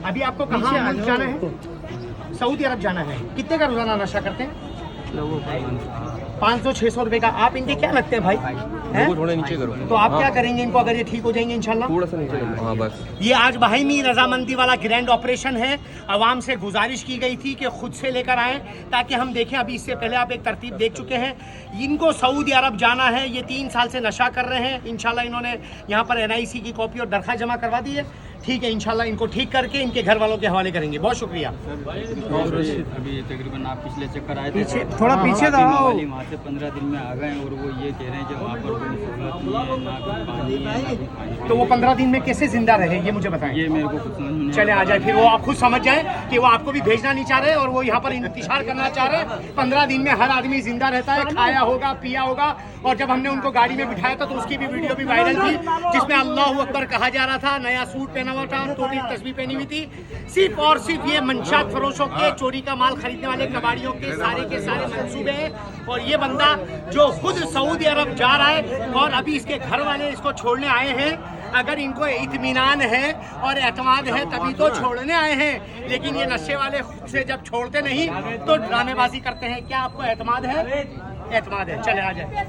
अभी आपको कहाँ जाना है? सऊदी अरब जाना है। कितने का रोजाना नशा करते हैं? 500-600 रुपए का। आप इनके क्या लगते हैं भाई? थोड़ा नीचे करो। तो आप क्या करेंगे इनको अगर ये ठीक हो जाएंगे इंशाल्लाह? थोड़ा सा नीचे करो। हाँ बस। ये आज बाहिमी रजामंदी वाला ग्रैंड ऑपरेशन है। आवाम से गुजारिश की गई थी कि खुद से लेकर आएँ ताकि हम देखें। अभी इससे पहले आप एक तरतीब देख चुके हैं। इनको सऊदी अरब जाना है। ये 3 साल से नशा कर रहे हैं। इंशाल्लाह इन्होंने यहाँ पर NIC की कॉपी और दरख्वास्त जमा करवा दी है। ठीक है, इंशाल्लाह इनको ठीक करके इनके घर वालों के हवाले करेंगे। बहुत शुक्रिया। अभी तकरीबन आप पिछले चक्कर आए थे, थोड़ा पीछे जाओ। वहाँ से 15 दिन में आ गए और वो ये कह रहे हैं कि वहाँ पर कोई सहूलत नहीं है, ना कोई पानी है, ना कोई पानी। तो वो 15 दिन में कैसे जिंदा रहे ये मुझे बताएं। ये मेरे को कुछ समझ नहीं। चले आ जाए, फिर वो आप खुद समझ जाए कि वो आपको भी भेजना नहीं चाह रहे और वो यहाँ पर इंतजार करना चाह रहे। 15 दिन में हर आदमी जिंदा रहता है, खाया होगा, पिया होगा। और जब हमने उनको गाड़ी में बिठाया था तो उसकी भी वीडियो भी वायरल थी जिसमें अल्लाहू अकबर कहा जा रहा था। नया सूट पहना हुआ था, टोटी तस्बीह पहनी हुई थी। सिर्फ और सिर्फ ये मंशात फरोशों के, चोरी का माल खरीदने वाले कबाड़ियों के सारे मंसूबे हैं। और ये बंदा जो खुद सऊदी अरब जा रहा है और अभी इसके घर वाले इसको छोड़ने आए हैं। अगर इनको इत्मीनान है और एतमाद है तभी तो छोड़ने आए हैं। लेकिन ये नशे वाले खुद से जब छोड़ते नहीं तो ड्रामेबाजी करते हैं। क्या आपको एतमाद है? एतमाद है। चले आ जाए।